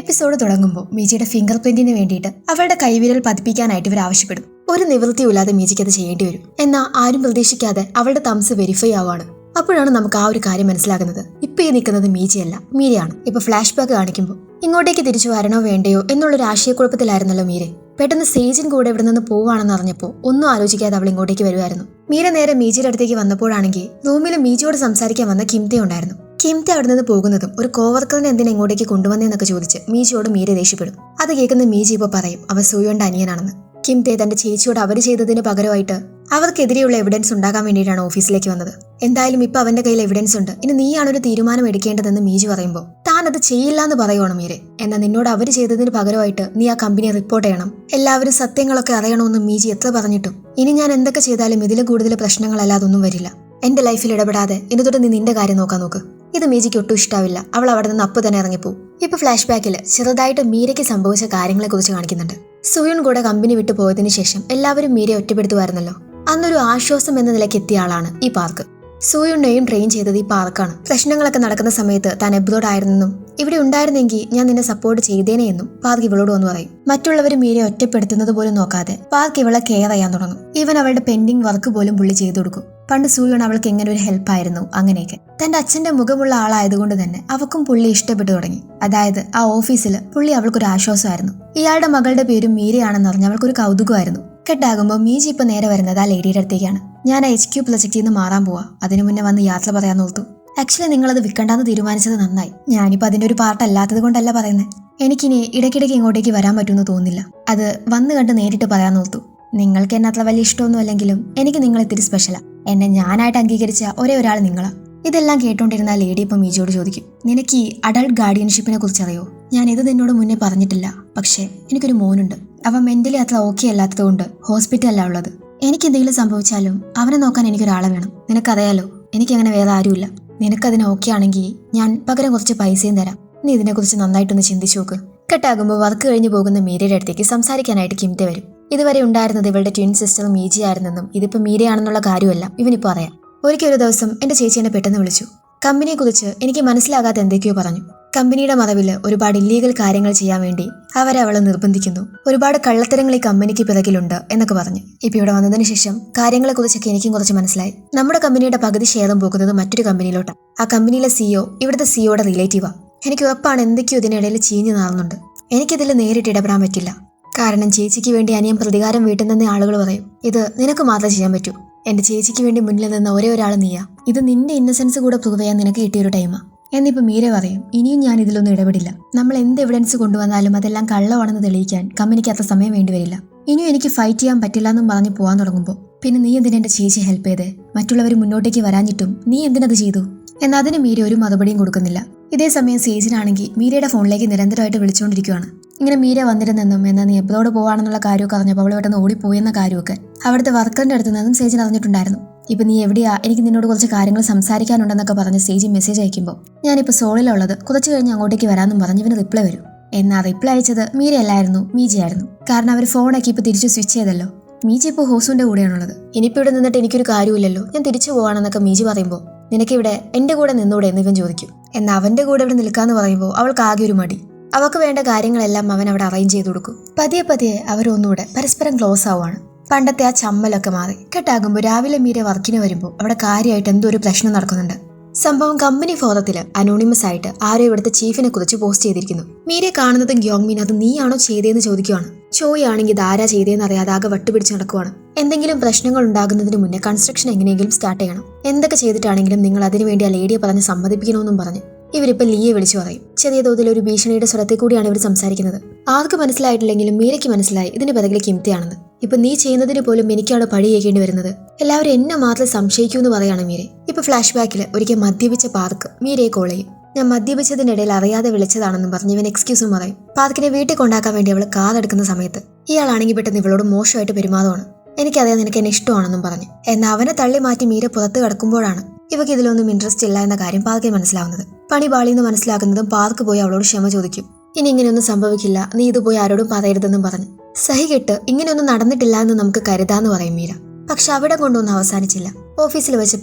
Episode തുടങ്ങുമ്പോൾ മീജയുടെ finger പ്രിന്റിന് വേണ്ടിയിട്ട് അവളുടെ കൈവിരൽ പതിപ്പിക്കാനായിട്ട് ഇവർ ആവശ്യപ്പെടും. ഒരു നിവൃത്തിയില്ലാതെ മീജയ്ക്ക് അത് ചെയ്യേണ്ടി വരും. എന്നാൽ ആരും പ്രതീക്ഷിക്കാതെ അവളുടെ തംസ് വെരിഫൈ ആവുകയാണ്. അപ്പോഴാണ് നമുക്ക് ആ ഒരു കാര്യം മനസ്സിലാകുന്നത്. ഇപ്പൊ ഈ നിൽക്കുന്നത് മീജയല്ല, മീരയാണ്. ഇപ്പൊ ഫ്ലാഷ് ബാക്ക് കാണിക്കുമ്പോൾ ഇങ്ങോട്ടേക്ക് തിരിച്ചു വരണോ വേണ്ടയോ എന്നുള്ളൊരു ആശയക്കുഴപ്പത്തിലായിരുന്നല്ലോ മീര. പെട്ടെന്ന് സേജിൻ കൂടെ ഇവിടെ നിന്ന് പോവാണെന്ന് അറിഞ്ഞപ്പോൾ ഒന്നും ആലോചിക്കാതെ അവൾ ഇങ്ങോട്ടേക്ക് വരുമായിരുന്നു. മീര നേരെ മീജയുടെ അടുത്തേക്ക് വന്നപ്പോഴാണെങ്കിൽ റൂമിൽ മീജയോട് സംസാരിക്കാൻ വന്ന കിംതെ ഉണ്ടായിരുന്നു. കിംതെ അവിടെ നിന്ന് പോകുന്നതും ഒരു കോവർക്കറിനെ എന്തിനാ ഇങ്ങോട്ടേക്ക് കൊണ്ടുവന്നേന്നൊക്കെ ചോദിച്ച് മീജയോട് മീര ദേഷ്യപ്പെടും. അത് കേൾക്കുന്ന മീജ ഇപ്പോൾ പറയും അവ സൂയോന്റെ അനിയനാണെന്ന്. കിംതെ തന്റെ ചേച്ചിയോട് അവര് ചെയ്തതിന് പകരമായിട്ട് അവർക്കെതിരെയുള്ള എവിഡൻസ് ഉണ്ടാക്കാൻ വേണ്ടിയിട്ടാണ് ഓഫീസിലേക്ക് വന്നത്. എന്തായാലും ഇപ്പൊ അവന്റെ കയ്യിൽ എവിഡൻസ് ഉണ്ട്, ഇനി നീയാണൊരു തീരുമാനം എടുക്കേണ്ടതെന്ന് മീജി പറയുമ്പോൾ താൻ അത് ചെയ്യില്ല എന്ന് പറയുവാണ് മീരെ. എന്നാൽ നിന്നോട് അവര് ചെയ്തതിന് പകരമായിട്ട് നീ ആ കമ്പനിയെ റിപ്പോർട്ട് ചെയ്യണം, എല്ലാവരും സത്യങ്ങളൊക്കെ അറിയണമെന്ന് മീജി എത്ര പറഞ്ഞിട്ടും ഇനി ഞാൻ എന്തൊക്കെ ചെയ്താലും ഇതിലും കൂടുതൽ പ്രശ്നങ്ങളല്ലാതൊന്നും വരില്ല. എന്റെ ലൈഫിൽ ഇടപെടാതെ ഇനി തൊട്ട് നീ നിന്റെ കാര്യം നോക്കാൻ നോക്ക്. ഇത് മീജിക്ക് ഒട്ടും ഇഷ്ടാവില്ല. അവൾ അവിടെ നിന്ന് അപ്പ് തന്നെ ഇറങ്ങിപ്പോവും. ഇപ്പൊ ഫ്ലാഷ് ബാക്കിൽ ചെറുതായിട്ട് മീരയ്ക്ക് സംഭവിച്ച കാര്യങ്ങളെ കുറിച്ച് കാണിക്കുന്നുണ്ട്. സുയുൺ കൂടെ കമ്പനി വിട്ടു പോയതിനു ശേഷം എല്ലാവരും മീരയെ ഒറ്റപ്പെടുത്തുമായിരുന്നല്ലോ. അന്നൊരു ആശ്വാസം എന്ന നിലയ്ക്ക് എത്തിയ ആളാണ് ഈ പാർക്ക്. സുയുണിനെയും ട്രെയിൻ ചെയ്തത് ഈ പാർക്കാണ്. പ്രശ്നങ്ങളൊക്കെ നടക്കുന്ന സമയത്ത് താൻ എബ്രോഡ് ആയിരുന്നെന്നും ഇവിടെ ഉണ്ടായിരുന്നെങ്കിൽ ഞാൻ നിന്നെ സപ്പോർട്ട് ചെയ്തേനെ എന്നും പാർക്ക് ഇവളോട് വന്ന് പറയും. മറ്റുള്ളവർ മീരയെ ഒറ്റപ്പെടുത്തുന്നത് പോലും നോക്കാതെ പാർക്ക് ഇവളെ കെയർ ചെയ്യാൻ തുടങ്ങും. ഈവൻ അവളുടെ പെൻഡിങ് വർക്ക് പോലും പുള്ളി ചെയ്തു കൊടുക്കും. പണ്ട് സൂയോൺ അവൾക്ക് എങ്ങനെ ഒരു ഹെൽപ്പായിരുന്നു. അങ്ങനെയൊക്കെ തന്റെ അച്ഛന്റെ മുഖമുള്ള ആളായതുകൊണ്ട് തന്നെ അവക്കും പുള്ളി ഇഷ്ടപ്പെട്ടു തുടങ്ങി. അതായത് ആ ഓഫീസിൽ പുള്ളി അവൾക്കൊരു ആശ്വാസമായിരുന്നു. ഇയാളുടെ മകളുടെ പേരും മീരയാണെന്ന് അറിഞ്ഞ് അവൾക്കൊരു കൗതുകമായിരുന്നു. കെട്ടാകുമ്പോൾ മീജി ഇപ്പൊ നേരെ വരുന്നത് ആ ലേഡിയുടെ അടുത്തേക്കാണ്. ഞാൻ HQ പ്രൊജക്റ്റിൽ നിന്ന് മാറാൻ പോവാ, അതിനു മുന്നേ വന്ന് യാത്ര പറയാൻ ഓർത്തു. ആക്ച്വലി നിങ്ങളത് വിൽക്കണ്ടെന്ന് തീരുമാനിച്ചത് നന്നായി. ഞാനിപ്പോൾ അതിന്റെ ഒരു പാർട്ട് അല്ലാത്തത് കൊണ്ടല്ല പറയുന്നത്. എനിക്കിനി ഇടയ്ക്കിടയ്ക്ക് ഇങ്ങോട്ടേക്ക് വരാൻ പറ്റുമെന്ന് തോന്നുന്നില്ല. അത് വന്ന് കണ്ട് നേരിട്ട് പറയാൻ ഓർത്തു. നിങ്ങൾക്ക് എന്നെ അത്ര വലിയ ഇഷ്ടമൊന്നും അല്ലെങ്കിലും എനിക്ക് നിങ്ങൾ ഇത്തിരി സ്പെഷ്യലാ. എന്നെ ഞാനായിട്ട് അംഗീകരിച്ച ഒരേ ഒരാൾ നിങ്ങളാ. ഇതെല്ലാം കേട്ടോണ്ടിരുന്ന ലേഡി ഇപ്പം മീജയോട് ചോദിക്കും, നിനക്ക് ഈ അഡൾട്ട് ഗാർഡിയൻഷിപ്പിനെ കുറിച്ച് അറിയോ? ഞാൻ ഇത് നിന്നോട് മുന്നേ പറഞ്ഞിട്ടില്ല, പക്ഷേ എനിക്കൊരു മോനുണ്ട്. അവൻ മെന്റലി അത്ര ഓക്കെ അല്ലാത്തതുകൊണ്ട് ഹോസ്പിറ്റലിലാണ് ഉള്ളത്. എനിക്ക് എന്തെങ്കിലും സംഭവിച്ചാലും അവനെ നോക്കാൻ എനിക്കൊരാളെ വേണം. നിനക്കറിയാലോ, എനിക്കങ്ങനെ വേറെ ആരുമില്ല. നിനക്കതിന് ഓക്കെ ആണെങ്കിൽ ഞാൻ പകരം കുറച്ച് പൈസയും തരാം. നീ ഇതിനെക്കുറിച്ച് നന്നായിട്ടൊന്ന് ചിന്തിച്ചു നോക്ക്. കെട്ടാകുമ്പോൾ വർക്ക് കഴിഞ്ഞ് പോകുന്ന മീരയുടെ അടുത്തേക്ക് സംസാരിക്കാനായിട്ട് കിംതെ വരും. ഇതുവരെ ഉണ്ടായിരുന്നത് ഇവളുടെ ട്വിൻ സിസ്റ്റർ മീജി ആയിരുന്നെന്നും ഇതിപ്പോ മീരയാണെന്നുള്ള കാര്യമെല്ലാം ഇവനിപ്പോ അറിയാം. ഒരിക്കൽ ഒരു ദിവസം എന്റെ ചേച്ചി എന്നെ പെട്ടെന്ന് വിളിച്ചു. കമ്പനിയെ കുറിച്ച് എനിക്ക് മനസ്സിലാകാത്ത എന്തൊക്കെയോ പറഞ്ഞു. കമ്പനിയുടെ മറവിൽ ഒരുപാട് ഇല്ലീഗൽ കാര്യങ്ങൾ ചെയ്യാൻ വേണ്ടി അവളെ നിർബന്ധിക്കുന്നു. ഒരുപാട് കള്ളത്തരങ്ങൾ ഈ കമ്പനിക്ക് പിറകിലുണ്ട് എന്നൊക്കെ പറഞ്ഞു. ഇപ്പൊ ഇവിടെ വന്നതിന് ശേഷം കാര്യങ്ങളെ കുറിച്ചൊക്കെ എനിക്കും കുറച്ച് മനസ്സിലായി. നമ്മുടെ കമ്പനിയുടെ പകുതി ഷെയറും പോകുന്നത് മറ്റൊരു കമ്പനിയിലോട്ടാണ്. ആ കമ്പനിയിലെ CEO ഇവിടുത്തെ CEOയുടെ റിലേറ്റീവാ. എനിക്ക് ഉറപ്പാണ് എന്തൊക്കെയോ ഇതിനിടയിൽ ചീഞ്ഞു നാറുന്നുണ്ട്. എനിക്കിതിൽ നേരിട്ട് ഇടപെടാൻ പറ്റില്ല. കാരണം ചേച്ചിക്ക് വേണ്ടി അനിയൻ പ്രതികാരം വീട്ടുന്ന ആളുകൾ പറയും ഇത് നിനക്ക് മാത്രമേ ചെയ്യാൻ പറ്റൂ. എന്റെ ചേച്ചിക്ക് വേണ്ടി മുന്നിൽ നിന്ന ഒരേ ഒരാൾ നീയാ. ഇത് നിന്റെ ഇന്നസെൻസ് കൂടെ പ്രൂവ് ചെയ്യാൻ നിനക്ക് കിട്ടിയൊരു ടൈമാ. എന്നിപ്പോ മീര പറയും ഇനിയും ഞാൻ ഇതിലൊന്നും ഇടപെടില്ല. നമ്മൾ എന്ത് എവിഡൻസ് കൊണ്ടുവന്നാലും അതെല്ലാം കള്ളമാണെന്ന് തെളിയിക്കാൻ കമ്പനിക്ക് അത്ര സമയം വേണ്ടിവരില്ല. ഇനിയും എനിക്ക് ഫൈറ്റ് ചെയ്യാൻ പറ്റില്ല എന്നും പറഞ്ഞ് പോകാൻ തുടങ്ങുമ്പോൾ പിന്നെ നീ എന്തിനാ എന്റെ ചേച്ചി ഹെൽപ്പ് ചെയ്തേ? മറ്റുള്ളവർ മുന്നോട്ടേക്ക് വരാഞ്ഞിട്ടും നീ എന്തിനത് ചെയ്തു? എന്നാൽ അതിന് മീര ഒരു മറുപടിയും കൊടുക്കുന്നില്ല. ഇതേ സമയം സേജിനാണെങ്കിൽ മീരയുടെ ഫോണിലേക്ക് നിരന്തരമായിട്ട് വിളിച്ചുകൊണ്ടിരിക്കുകയാണ്. ഇങ്ങനെ മീര വന്നിരുന്നെന്നും എന്നാൽ നീ എപ്പോഴോട് പോവാണെന്നുള്ള കാര്യമൊക്കെ അറിഞ്ഞപ്പോൾ അവൾ പെട്ടെന്ന് ഓടിപ്പോയെന്ന കാര്യമൊക്കെ അവിടുത്തെ വർക്കറിന്റെ അടുത്ത് നിന്നും സേജിൻ അറിഞ്ഞിട്ടുണ്ടായിരുന്നു. ഇപ്പൊ നീ എവിടെയാ, എനിക്ക് നിന്നോട് കുറച്ച് കാര്യങ്ങൾ സംസാരിക്കാനുണ്ടെന്നൊക്കെ പറഞ്ഞ് സേജി മെസ്സേജ് അയക്കുമ്പോൾ ഞാനിപ്പോൾ സോളിലുള്ളത്, കുറച്ച് കഴിഞ്ഞ് അങ്ങോട്ടേക്ക് വരാമെന്നും പറഞ്ഞ് ഇവന് റിപ്ലൈ വരും. എന്നാൽ റിപ്ലൈ അയച്ചത് മീരയല്ലായിരുന്നു, മീജയായിരുന്നു. കാരണം അവർ ഫോണൊക്കെ ഇപ്പൊ തിരിച്ചു സ്വിച്ച് ചെയ്തല്ലോ. മീജി ഇപ്പോൾ ഹോസുവിന്റെ കൂടെയാണുള്ളത്. ഇനിയിപ്പോൾ ഇവിടെ നിന്നിട്ട് എനിക്കൊരു കാര്യമില്ലല്ലോ, ഞാൻ തിരിച്ചു പോവാണെന്നൊക്കെ മീജി പറയുമ്പോൾ നിനക്കിവിടെ എന്റെ കൂടെ നിന്നൂടെ എന്ന് ഇവൻ ചോദിക്കും. എന്നാൽ അവന്റെ കൂടെ ഇവിടെ നിൽക്കാന്ന് പറയുമ്പോൾ അവൾക്ക് ആകെ ഒരു മടി. അവൾക്ക് വേണ്ട കാര്യങ്ങളെല്ലാം അവൻ അവിടെ അറേഞ്ച് ചെയ്ത് കൊടുക്കും. പതിയെ പതിയെ അവരൊന്നുകൂടെ പരസ്പരം ക്ലോസ് ആവുകയാണ്. പണ്ടത്തെ ആ ചമ്മലൊക്കെ മാറി. കെട്ടാകുമ്പോൾ രാവിലെ മീര വർക്കിന് വരുമ്പോൾ അവിടെ കാര്യമായിട്ട് എന്തോ ഒരു പ്രശ്നം നടക്കുന്നുണ്ട്. സംഭവം കമ്പനി ഫോറത്തിൽ അനോണിമസ് ആയിട്ട് ആരോ ഇവിടുത്തെ ചീഫിനെ കുറിച്ച് പോസ്റ്റ് ചെയ്തിരിക്കുന്നു. മീരയെ കാണുന്നതും ഗ്യോങ്മിൻ അത് നീയാണോ ചെയ്തതെന്ന് ചോദിക്കുവാണ്. ചോയാണെങ്കിൽ ഇത് ആരാ ചെയ്തതെന്ന് അറിയാതെ ആകെ വട്ടുപിടിച്ച് നടക്കുവാണ്. എന്തെങ്കിലും പ്രശ്നങ്ങൾ ഉണ്ടാകുന്നതിന് മുന്നേ കൺസ്ട്രക്ഷൻ എങ്ങനെയെങ്കിലും സ്റ്റാർട്ട് ചെയ്യണം. എന്തൊക്കെ ചെയ്തിട്ടാണെങ്കിലും നിങ്ങൾ അതിനുവേണ്ടി ആ ലേഡിയെ പറഞ്ഞ് സമ്മതിപ്പിക്കണമെന്നും പറഞ്ഞ് ഇവരിപ്പോൾ ലീയെ വിളിച്ചു പറയും. ചെറിയ തോതിൽ ഒരു ഭീഷണിയുടെ സ്വരത്തിൽ കൂടിയാണ് ഇവർ സംസാരിക്കുന്നത്. ആർക്ക് മനസ്സിലായിട്ടില്ലെങ്കിലും മീരയ്ക്ക് മനസ്സിലായി ഇതിന് പിറകിൽ കിംതയാണെന്ന്. ഇപ്പൊ നീ ചെയ്യുന്നതിന് പോലും എനിക്കാണ് പഴി കേൾക്കേണ്ടി വരുന്നത്. എല്ലാവരും എന്നെ മാത്രം സംശയിക്കൂ എന്ന് പറയാണ് മീര. ഇപ്പൊ ഫ്ലാഷ് ബാക്കിൽ ഒരിക്കൽ മദ്യപിച്ച പാർക്ക് മീരയെ കോൾ ചെയ്യും. ഞാൻ മദ്യപിച്ചതിനിടയിൽ അറിയാതെ വിളിച്ചതാണെന്നും പറഞ്ഞ് ഇവൻ എക്സ്ക്യൂസും പറയും. പാർക്കിനെ വീട്ടിൽ കൊണ്ടാക്കാൻ വേണ്ടി അവൾ കാർ എടുക്കുന്ന സമയത്ത് ഇയാളാണെങ്കിൽ പെട്ടെന്ന് ഇവളോട് മോശമായിട്ട് പെരുമാറുവാണ്. എനിക്കറിയാം നിനക്ക് എന്നെ ഇഷ്ടമാണെന്നും പറഞ്ഞു. എന്നാൽ അവനെ തള്ളി മാറ്റി മീര പുറത്ത് കിടക്കുമ്പോഴാണ് ഇവക്ക് ഇതിലൊന്നും ഇൻട്രസ്റ്റ് ഇല്ല എന്ന കാര്യം പാർക്കിന് മനസ്സിലാവുന്നത്. പണി പാളിയെന്ന് മനസ്സിലാക്കുന്നതും പാർക്ക് പോയി അവളോട് ക്ഷമ ചോദിക്കും. ഇനി ഇങ്ങനെയൊന്നും സംഭവിക്കില്ല, നീ ഇത് പോയി ആരോടും പറയരുതെന്നും പറഞ്ഞു. സഹികെട്ട് ഇങ്ങനെയൊന്നും നടന്നിട്ടില്ല എന്ന് നമുക്ക് കരുതാന്ന് പറയും മീര. പക്ഷെ അവിടെ കൊണ്ടൊന്നും അവസാനിച്ചില്ല. ഓഫീസിൽ വെച്ച്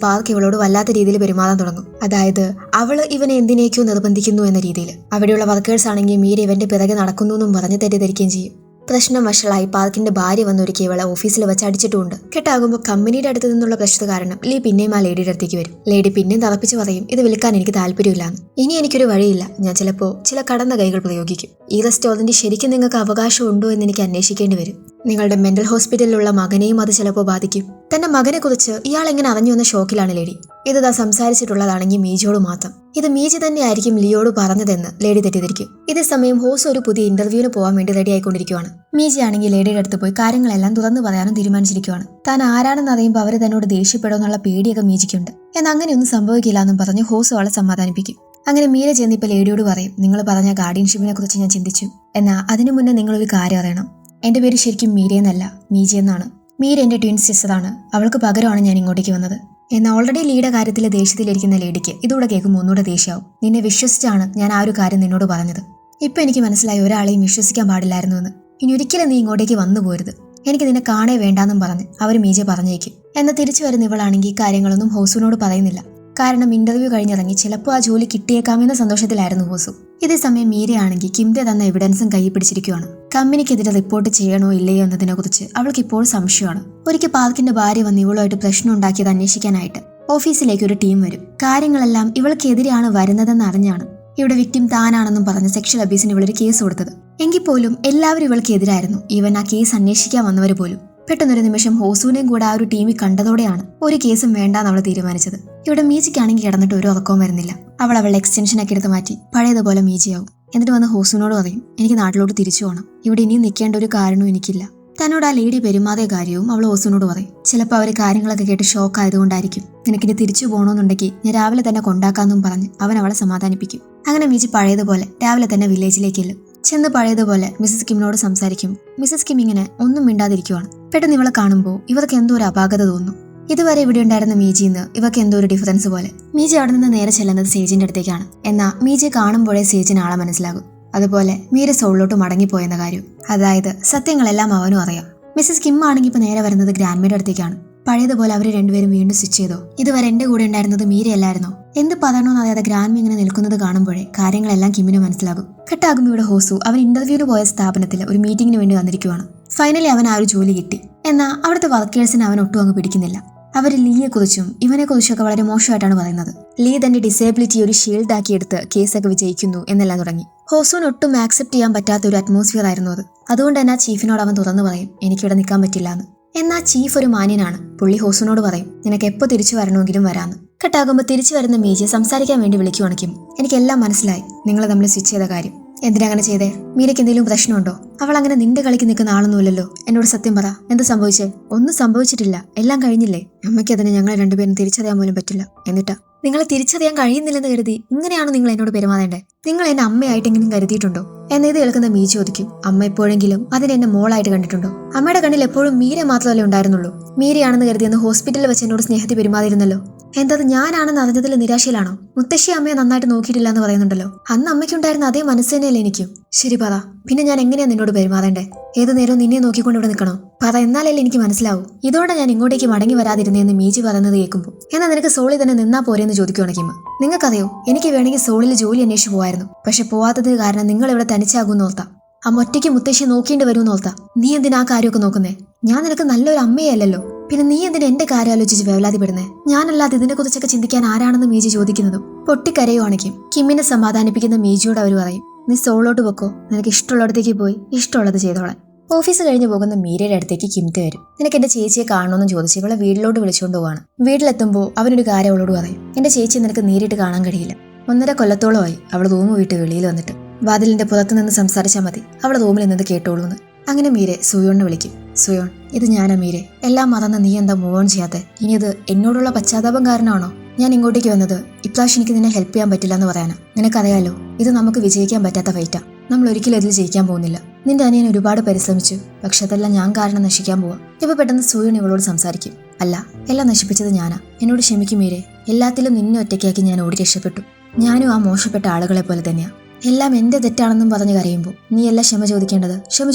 പാർക്ക് ഇവളോട് വല്ലാത്ത രീതിയിൽ പെരുമാറാൻ തുടങ്ങും. അതായത് അവള് ഇവനെ എന്തിനേക്കോ നിർബന്ധിക്കുന്നു എന്ന രീതിയിൽ. അവിടെയുള്ള വർക്കേഴ്സ് ആണെങ്കിൽ മീര ഇവന്റെ പിറകെ നടക്കുന്നു എന്നും പറഞ്ഞ് തെറ്റിദ്ധരിക്കുകയും ചെയ്യും. പ്രശ്നം വഷളായി പാർക്കിന്റെ ഭാര്യ വന്നൊരുക്കി ഇവളെ ഓഫീസിൽ വെച്ച് അടിച്ചിട്ടുമുണ്ട്. കെട്ടാകുമ്പോൾ കമ്പനിയുടെ അടുത്ത് നിന്നുള്ള പ്രശ്നം കാരണം ലീ പിന്നെയും ആ ലേഡിയുടെ അടുത്തേക്ക് വരും. ലേഡി പിന്നെയും തറപ്പിച്ച് പറയും ഇത് വിൽക്കാൻ എനിക്ക് താല്പര്യമില്ലാന്ന്. ഇനി എനിക്കൊരു വഴിയില്ല, ഞാൻ ചിലപ്പോൾ ചില കടന്ന കൈകൾ പ്രയോഗിക്കും. ഈ റെസ്റ്റോറന്റ് ശരിക്കും നിങ്ങൾക്ക് അവകാശം ഉണ്ടോ എന്ന് എനിക്ക് അന്വേഷിക്കേണ്ടി വരും. നിങ്ങളുടെ മെന്റൽ ഹോസ്പിറ്റലിലുള്ള മകനെയും അത് ചിലപ്പോൾ ബാധിക്കും. തന്റെ മകനെ കുറിച്ച് ഇയാൾ എങ്ങനെ അറിഞ്ഞു എന്ന ഷോക്കിലാണ് ലേഡി. ഇത് താ സംസാരിച്ചിട്ടുള്ളതാണെങ്കിൽ മീജിയോട് മാത്രം. ഇത് മീജി തന്നെ ആയിരിക്കും ലിയോട് പറഞ്ഞതെന്ന് ലേഡി തെറ്റിദ്ധരിക്കും. ഇതേ സമയം ഹോസ് ഒരു പുതിയ ഇന്റർവ്യൂവിന് പോകാൻ വേണ്ടി റെഡി ആയിക്കൊണ്ടിരിക്കുകയാണ്. മീജി ആണെങ്കിൽ ലേഡിയുടെ അടുത്ത് പോയി കാര്യങ്ങളെല്ലാം തുറന്നു പറയാനും തീരുമാനിച്ചിരിക്കുകയാണ്. താൻ ആരാണെന്ന് അറിയുമ്പോൾ അവര് തന്നോട് ദേഷ്യപ്പെടുമെന്നുള്ള പേടിയൊക്കെ മീജിക്കുണ്ട്. എന്നാൽ അങ്ങനെയൊന്നും സംഭവിക്കില്ല എന്നും പറഞ്ഞ് ഹോസ് അവളെ സമാധാനിപ്പിക്കും. അങ്ങനെ മീര ചെന്നിപ്പോൾ ലേഡിയോട് പറയും നിങ്ങൾ പറഞ്ഞ ഗാർഡിയൻഷിപ്പിനെ കുറിച്ച് ഞാൻ ചിന്തിച്ചു. എന്നാൽ അതിനു മുന്നേ നിങ്ങളൊരു കാര്യം അറിയണം. എന്റെ പേര് ശരിക്കും മീരയെന്നല്ല, മീജി എന്നാണ്. മീര എന്റെ ട്വിൻ സിസ്റ്ററാണ്. അവൾക്ക് പകരമാണ് ഞാൻ ഇങ്ങോട്ടേക്ക് വന്നത്. എന്നാൽ ഓൾറെഡി ലീയുടെ കാര്യത്തിൽ ദേഷ്യത്തിലിരിക്കുന്ന ലേഡിക്ക് ഇതൂടെ കേൾക്കുമ്പോൾ ഒന്നുകൂടെ ദേഷ്യമാവും. നിന്നെ വിശ്വസിച്ചാണ് ഞാൻ ആ ഒരു കാര്യം നിന്നോട് പറഞ്ഞത്. ഇപ്പൊ എനിക്ക് മനസ്സിലായി ഒരാളെയും വിശ്വസിക്കാൻ പാടില്ലായിരുന്നു എന്ന്. ഇനി ഒരിക്കലും നീ ഇങ്ങോട്ടേക്ക് വന്നു പോരുത്. എനിക്ക് നിന്നെ കാണേ വേണ്ടാന്നും പറഞ്ഞ് അവർ മീജയെ പറഞ്ഞേക്കും. എന്നാൽ തിരിച്ചു വരുന്ന ഇവളാണെങ്കിൽ കാര്യങ്ങളൊന്നും ഹോസുവിനോട് പറയുന്നില്ല. കാരണം ഇന്റർവ്യൂ കഴിഞ്ഞിറങ്ങി ചിലപ്പോൾ ആ ജോലി കിട്ടിയേക്കാമെന്ന സന്തോഷത്തിലായിരുന്നു ഹോസു. ഇതേ സമയം മീരയാണെങ്കിൽ കിംതെ തന്ന എവിഡൻസും കൈ പിടിച്ചിരിക്കുകയാണ്. കമ്പനിക്കെതിരെ റിപ്പോർട്ട് ചെയ്യണോ ഇല്ലയോ എന്നതിനെ കുറിച്ച് അവൾക്ക് ഇപ്പോൾ സംശയമാണ്. ഒരിക്കൽ പാർക്കിന്റെ ഭാര്യ വന്ന് ഇവളുമായിട്ട് പ്രശ്നം ഉണ്ടാക്കിയത് അന്വേഷിക്കാനായിട്ട് ഓഫീസിലേക്ക് ഒരു ടീം വരും. കാര്യങ്ങളെല്ലാം ഇവൾക്കെതിരെയാണ് വരുന്നതെന്ന് അറിഞ്ഞാണ് ഇവിടെ വിക്ടിം താനാണെന്നും പറഞ്ഞ് സെക്ഷൽ അബ്യൂസിന് ഇവളൊരു കേസ് കൊടുത്തത്. എങ്കിൽ പോലും എല്ലാവരും ഇവൾക്ക് എതിരായിരുന്നു. ഈവൻ ആ കേസ് അന്വേഷിക്കാൻ വന്നവർ പോലും. പെട്ടെന്നൊരു നിമിഷം ഹോസുവിനെയും കൂടെ ആ ഒരു ടീമിൽ കണ്ടതോടെയാണ് ഒരു കേസും വേണ്ടാന്ന് അവൾ തീരുമാനിച്ചത്. ഇവിടെ മീജിക്കാണെങ്കിൽ കിടന്നിട്ട് ഒരു ഉറക്കവും വരുന്നില്ല. അവൾ അവളുടെ എക്സ്റ്റൻഷനൊക്കെ എടുത്ത് മാറ്റി പഴയതുപോലെ മീജിയാവും. എന്നിട്ട് വന്ന് ഹോസുവിനോട് പറയും എനിക്ക് നാട്ടിലോട്ട് തിരിച്ചു പോകണം. ഇവിടെ ഇനിയും നിൽക്കേണ്ട ഒരു കാരണവും എനിക്കില്ല. തന്നോട് ആ ലേഡി പെരുമാറിയ കാര്യവും അവൾ ഹോസുവിനോട് പറയും. ചിലപ്പോൾ അവർ കാര്യങ്ങളൊക്കെ കേട്ട് ഷോക്ക് ആയതുകൊണ്ടായിരിക്കും. നിനക്കിനി തിരിച്ചു പോകണമെന്നുണ്ടെങ്കിൽ ഞാൻ രാവിലെ തന്നെ കൊണ്ടാക്കാമെന്നും പറഞ്ഞ് അവൻ അവളെ സമാധാനിപ്പിക്കും. അങ്ങനെ മീജി പഴയതുപോലെ രാവിലെ തന്നെ വില്ലേജിലേക്ക് എല്ലും. ചെന്ന് പഴയതുപോലെ മിസസ് കിമിനോട് സംസാരിക്കും. മിസസ് കിം ഇങ്ങനെ ഒന്നും മിണ്ടാതിരിക്കുവാണ്. പെട്ടെന്ന് ഇവളെ കാണുമ്പോൾ ഇവർക്ക് എന്തോ ഒരു അപാകത തോന്നുന്നു. ഇതുവരെ ഇവിടെ ഉണ്ടായിരുന്ന മീജിന്ന് ഇവർക്ക് എന്തോ ഒരു ഡിഫറൻസ് പോലെ. മീജി അവിടെ നിന്ന് നേരെ ചെല്ലുന്നത് സേജിന്റെ അടുത്തേക്കാണ്. എന്നാൽ മീജി കാണുമ്പോഴേ സേജിന് ആളെ മനസ്സിലാകും. അതുപോലെ മീര സോളിലോട്ട് മടങ്ങിപ്പോയെന്ന കാര്യം. അതായത് സത്യങ്ങളെല്ലാം അവനും അറിയാം. മിസസ് കിം ആണെങ്കിൽ ഇപ്പൊ നേരെ വരുന്നത് ഗ്രാൻഡ്മയുടെ അടുത്തേക്കാണ്. പഴയതുപോലെ അവർ രണ്ടുപേരും വീണ്ടും സ്വിച്ച് ചെയ്തോ. ഇതുവരെ എന്റെ കൂടെ ഉണ്ടായിരുന്നത് മീരയല്ലായിരുന്നോ? എന്ത് പറയണമെന്ന് അറിയാതെ ഗ്രാൻഡ്മ ഇങ്ങനെ നിൽക്കുന്നത് കാണുമ്പോഴേ കാര്യങ്ങളെല്ലാം കിമ്മിന് മനസ്സിലാകും. കെട്ടാകുമ്പോൾ ഇവിടെ ഹോസു അവൻ ഇന്റർവ്യൂവിന് പോയ സ്ഥാപനത്തിൽ ഒരു മീറ്റിംഗിന് വേണ്ടി വന്നിരിക്കുവാണ്. ഫൈനലി അവൻ ആ ഒരു ജോലി കിട്ടി. എന്നാൽ അവിടുത്തെ വർക്കേഴ്സിന് അവൻ ഒട്ടും അങ്ങ് പിടിക്കുന്നില്ല. അവർ ലീയെ കുറിച്ചും ഇവനെ കുറിച്ചൊക്കെ വളരെ മോശമായിട്ടാണ് പറയുന്നത്. ലീ തന്റെ ഡിസേബിലിറ്റി ഒരു ഷീൽഡ് ആക്കി എടുത്ത് കേസൊക്കെ വിജയിക്കുന്നു എന്നെല്ലാം തുടങ്ങി. ഹോസുവിന് ഒട്ടും ആക്സെപ്റ്റ് ചെയ്യാൻ പറ്റാത്ത ഒരു അറ്റ്മോസ്ഫിയർ ആയിരുന്നു അത്. അതുകൊണ്ട് തന്നെ ആ ചീഫിനോട് അവൻ തുറന്നു പറയും എനിക്കിവിടെ നിൽക്കാൻ പറ്റില്ല എന്ന്. എന്നാൽ ചീഫ് ഒരു മാന്യനാണ്. പുള്ളി ഹോസുവിനോട് പറയും നിനക്ക് എപ്പോൾ തിരിച്ചു വരണമെങ്കിലും വരാന്ന്. കെട്ടാകുമ്പോൾ തിരിച്ചു വരുന്ന മീജിയെ സംസാരിക്കാൻ വേണ്ടി വിളിക്കുവാണിക്കും. എനിക്കെല്ലാം മനസ്സിലായി നിങ്ങൾ തമ്മിൽ സ്വിച്ച് ചെയ്ത കാര്യം. എന്തിനാ അങ്ങനെ ചെയ്തേ? മീരയ്ക്ക് എന്തെങ്കിലും പ്രശ്നമുണ്ടോ? അവൾ അങ്ങനെ നിന്റെ കളിക്ക് നിൽക്കുന്ന ആളൊന്നുമില്ലല്ലോ. എന്നോട് സത്യം പറ, എന്ത് സംഭവിച്ചേ? ഒന്നും സംഭവിച്ചിട്ടില്ല, എല്ലാം കഴിഞ്ഞില്ലേ? അമ്മയ്ക്ക് അതിന് ഞങ്ങളെ രണ്ടുപേരും തിരിച്ചറിയാൻ പോലും പറ്റില്ല. എന്നിട്ടാ നിങ്ങളെ തിരിച്ചറിയാൻ കഴിയുന്നില്ലെന്ന് കരുതി ഇങ്ങനെയാണ് നിങ്ങൾ എന്നോട് പെരുമാറേണ്ടേ? നിങ്ങൾ എന്നെ അമ്മയായിട്ടെങ്കിലും കരുതിയിട്ടുണ്ടോ എന്ന് ഇത് കേൾക്കുന്ന മീ ചോദിക്കും. അമ്മ എപ്പോഴെങ്കിലും അതിനെ എന്നെ മോളായിട്ട് കണ്ടിട്ടുണ്ടോ? അമ്മയുടെ കണ്ണിൽ എപ്പോഴും മീര മാത്രമല്ലേ ഉണ്ടായിരുന്നുള്ളൂ. മീരയാണെന്ന് കരുതിയെന്ന് ഹോസ്പിറ്റലിൽ വെച്ച് എന്നോട് സ്നേഹത്തിൽ പെരുമാറിയിരുന്നല്ലോ. എന്തത് ഞാനാണെന്ന് അറിഞ്ഞതിൽ നിരാശയിലാണോ? മുത്തശ്ശി അമ്മയെ നന്നായിട്ട് നോക്കിയിട്ടില്ല എന്ന് പറയുന്നുണ്ടല്ലോ. അന്ന് അമ്മയ്ക്കുണ്ടായിരുന്ന അതേ മനസ്സ് തന്നെയല്ലേ എനിക്കും. ശരി പറ, പിന്നെ ഞാൻ എങ്ങനെയാ നിന്നോട് പെരുമാറേണ്ടേ? ഏതു നേരവും നിന്നെ നോക്കിക്കൊണ്ട് ഇവിടെ നിൽക്കണോ? പറ, എന്നാലല്ലേ എനിക്ക് മനസ്സിലാവൂ. ഇതോടെ ഞാൻ ഇങ്ങോട്ടേക്ക് മടങ്ങി വരാതിരുന്നേന്ന് മീജി പറയുന്നത് കേൾക്കുമ്പോൾ എന്നാൽ നിനക്ക് സോളിൽ തന്നെ നിന്നാ പോരെന്ന് ചോദിക്കുവാണ് കിമ്മ. നിങ്ങൾക്കറിയോ, എനിക്ക് വേണമെങ്കിൽ സോളിൽ ജോലി അന്വേഷിച്ച് പോവായിരുന്നു. പക്ഷെ പോവാത്തതിന് കാരണം നിങ്ങൾ ഇവിടെ തനിച്ചാകുമെന്ന് ഓർത്താ. അമ്മ ഒറ്റയ്ക്ക് മുത്തശ്ശി നോക്കേണ്ടി വരുമെന്ന് ഓർത്താ. നീ എന്തിനാ ആ കാര്യമൊക്കെ നോക്കുന്നേ? ഞാൻ നിനക്ക് നല്ലൊരു അമ്മയല്ലല്ലോ. പിന്നെ നീ എന്തിനാ എന്റെ കാര്യം ആലോചിച്ച് വേവലാതിപ്പെടുന്നേ? ഞാനല്ലാതെ ഇതിനെ കുറിച്ചൊക്കെ ചിന്തിക്കാൻ ആരാണെന്ന് മീജി ചോദിക്കുന്നതും പൊട്ടിക്കരയുവാണെങ്കിൽ കിമ്മിനെ സമാധാനിപ്പിക്കുന്ന മീജിയോട് അവർ പറയും നീ സോളോട്ട് വെക്കോ, നിനക്ക് ഇഷ്ടമുള്ളിടത്തേക്ക് പോയി ഇഷ്ടമുള്ളത് ചെയ്തോളാൻ. ഓഫീസ് കഴിഞ്ഞ് പോകുന്ന മീരയുടെ അടുത്തേക്ക് കിംതെ വരും. നിനക്ക് എന്റെ ചേച്ചിയെ കാണണമെന്ന് ചോദിച്ച് ഇവളെ വീട്ടിലോട്ട് വിളിച്ചുകൊണ്ട് പോവാണ്. വീട്ടിലെത്തുമ്പോൾ അവനൊരു കാര്യം അവളോട് പറയും. എന്റെ ചേച്ചിയെ നിനക്ക് നേരിട്ട് കാണാൻ കഴിയില്ല. 1.5 കൊല്ലത്തോളമായി അവൾ റൂം വിട്ട് വെളിയിൽ വന്നിട്ട്. വാതിലിന്റെ പുറത്തു നിന്ന് സംസാരിച്ചാൽ മതി, അവളെ റൂമിൽ നിന്ന് കേട്ടോളൂന്ന്. അങ്ങനെ മീരെ സുയോണിനെ വിളിക്കും. സുയോൺ, ഇത് ഞാനാ മീരെ. എല്ലാം മറന്ന് നീ എന്താ മൂവ് ഓൺ ചെയ്യാത്തെ? ഇനി ഇത് എന്നോടുള്ള പശ്ചാത്താപം കാരണമാണോ ഞാൻ ഇങ്ങോട്ടേക്ക് വന്നത്? ഇപ്രാവശ്യം എനിക്ക് നിന്നെ ഹെൽപ്പ് ചെയ്യാൻ പറ്റില്ല എന്ന് പറയാനാ. നിനക്കറിയാലോ, ഇത് നമുക്ക് വിജയിക്കാൻ പറ്റാത്ത ഫൈറ്റാ. നമ്മൾ ഒരിക്കലും ഇതിൽ ജയിക്കാൻ പോകുന്നില്ല. നിന്റെ അനിയൻ ഒരുപാട് പരിശ്രമിച്ചു, പക്ഷെ അതെല്ലാം ഞാൻ കാരണം നശിക്കാൻ പോവാ. ഇപ്പൊ പെട്ടെന്ന് സുയോൺ ഇവളോട് സംസാരിക്കും. അല്ല, എല്ലാം നശിപ്പിച്ചത് ഞാനാ. എന്നോട് ക്ഷമിക്കും മീരെ. എല്ലാത്തിലും നിന്നെ ഒറ്റയ്ക്കാക്കി ഞാൻ ഓടി രക്ഷപ്പെട്ടു. ഞാനും ആ മോശപ്പെട്ട ആളുകളെ പോലെ തന്നെയാ. എല്ലാം എന്റെ തെറ്റാണെന്നും പറഞ്ഞ് കരയുമ്പോൾ നീ എല്ലാം ക്ഷമ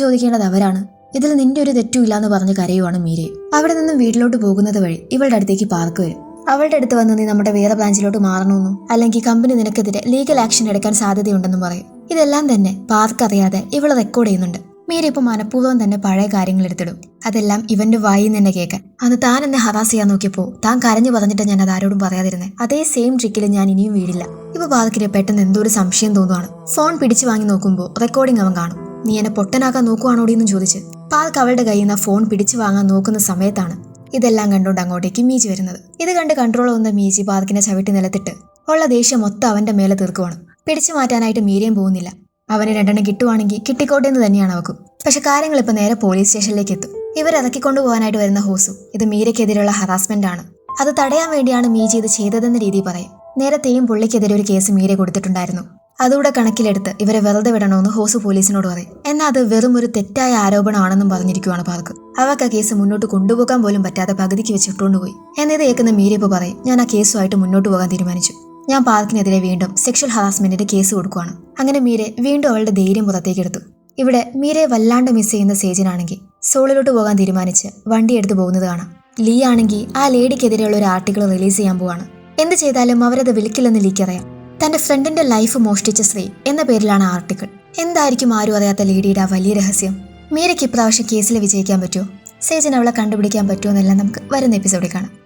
ചോദിക്കേണ്ടത് അവരാണ്. ഇതിൽ നിന്റെ ഒരു തെറ്റും ഇല്ലാന്ന് പറഞ്ഞ് കരയുവാണ് മീരയെ. അവിടെ നിന്നും വീട്ടിലോട്ട് പോകുന്നത് വഴി ഇവളുടെ അടുത്തേക്ക് പാർക്ക് വരും. അവളുടെ അടുത്ത് വന്ന് നീ നമ്മുടെ വേറെ ബ്രാഞ്ചിലോട്ട് മാറണമെന്നും അല്ലെങ്കിൽ കമ്പനി നിനക്കെതിരെ ലീഗൽ ആക്ഷൻ എടുക്കാൻ സാധ്യതയുണ്ടെന്നും പറയും. ഇതെല്ലാം തന്നെ പാർക്ക് അറിയാതെ ഇവള് റെക്കോർഡ് ചെയ്യുന്നുണ്ട്. മീര ഇപ്പൊ മനഃപൂർവ്വം തന്നെ പഴയ കാര്യങ്ങൾ എടുത്തിടും. അതെല്ലാം ഇവന്റെ വായിൽ നിന്ന് കേൾക്കാൻ. അന്ന് താൻ എന്നെ ഹറാസ് ചെയ്യാൻ നോക്കിയപ്പോ താൻ കരഞ്ഞു പറഞ്ഞിട്ട് ഞാൻ അത് ആരോടും പറയാതിരുന്നേ. അതേ സെയിം ട്രിക്കിൽ ഞാൻ ഇനിയും വീടില്ല. ഇപ്പൊ പാർക്കിന് പെട്ടെന്ന് എന്തോ ഒരു സംശയം തോന്നുവാണ്. ഫോൺ പിടിച്ചു വാങ്ങി നോക്കുമ്പോ റെക്കോർഡിംഗ് അവൻ കാണും. നീ എന്നെ പൊട്ടനാക്കാൻ നോക്കുവാണോടിയെന്നും ചോദിച്ച് പാർക്ക് അവളുടെ കയ്യിൽ നിന്ന് ഫോൺ പിടിച്ചു വാങ്ങാൻ നോക്കുന്ന സമയത്താണ് ഇതെല്ലാം കണ്ടുകൊണ്ട് അങ്ങോട്ടേക്ക് മീജി വരുന്നത്. ഇത് കണ്ട് കൺട്രോൾ വന്ന മീജി പാർക്കിനെ ചവിട്ടി നിലത്തിട്ട് ഉള്ള ദേഷ്യം മൊത്തം അവന്റെ മേലെ തീർക്കുവാണ്. പിടിച്ചു മാറ്റാനായിട്ട് മീരയും പോകുന്നില്ല. അവന് രണ്ടെണ്ണം കിട്ടുവാണെങ്കിൽ കിട്ടിക്കോട്ടെ എന്ന് തന്നെയാണ് അവക്കും. പക്ഷെ കാര്യങ്ങൾ ഇപ്പൊ നേരെ പോലീസ് സ്റ്റേഷനിലേക്ക് എത്തും. ഇവരിറക്കിക്കൊണ്ടുപോകാനായിട്ട് വരുന്ന ഹോസു ഇത് മീരയ്ക്കെതിരെയുള്ള ഹറാസ്മെന്റ് ആണ്. അത് തടയാൻ വേണ്ടിയാണ് മീജി ഇത് ചെയ്തതെന്ന രീതി പറയും. നേരത്തെയും പുള്ളിക്കെതിരെ ഒരു കേസ് മീര കൊടുത്തിട്ടുണ്ടായിരുന്നു. അതുകൂടെ കണക്കിലെടുത്ത് ഇവരെ വെറുതെ വിടണമെന്ന് ഹോസു പോലീസിനോട് പറയും. എന്നാൽ അത് വെറും ഒരു തെറ്റായ ആരോപണമാണെന്നും പറഞ്ഞിരിക്കുവാണ് പാർക്ക്. അവർക്ക് ആ കേസ് മുന്നോട്ട് കൊണ്ടുപോകാൻ പോലും പറ്റാതെ പകുതിക്ക് വെച്ചിട്ടുകൊണ്ടുപോയി. എന്നിത് കേൾക്കുന്ന മീര ഇപ്പോൾ പറയും, ഞാൻ ആ കേസുമായിട്ട് മുന്നോട്ട് പോകാൻ തീരുമാനിച്ചു. ഞാൻ പാർക്കിനെതിരെ വീണ്ടും സെക്ഷൽ ഹറാസ്മെന്റിന്റെ കേസ് കൊടുക്കുവാണ്. അങ്ങനെ മീരെ വീണ്ടും അവളുടെ ധൈര്യം പുറത്തേക്ക് എടുത്തു. ഇവിടെ മീരയെ വല്ലാണ്ട് മിസ് ചെയ്യുന്ന സേജനാണെങ്കിൽ സോളിലോട്ട് പോകാൻ തീരുമാനിച്ച് വണ്ടി എടുത്ത് പോകുന്നത് കാണാം. ലീ ആണെങ്കിൽ ആ ലേഡിക്കെതിരെയുള്ള ഒരു ആർട്ടിക്കിൾ റിലീസ് ചെയ്യാൻ പോവാണ്. എന്ത് ചെയ്താലും അവരത് വിളിക്കില്ലെന്ന് ലീക്ക് അറിയാം. തന്റെ ഫ്രണ്ടിന്റെ ലൈഫ് മോഷ്ടിച്ച സ്ത്രീ എന്ന പേരിലാണ് ആർട്ടിക്കിൾ. എന്തായിരിക്കും ആരും അറിയാത്ത ലേഡിയുടെ ആ വലിയ രഹസ്യം? മീരയ്ക്ക് ഇപ്രാവശ്യം കേസിൽ വിജയിക്കാൻ പറ്റുമോ? സേജൻ അവളെ കണ്ടുപിടിക്കാൻ പറ്റുമോ എന്നെല്ലാം നമുക്ക് വരുന്ന എപ്പിസോഡിൽ കാണാം.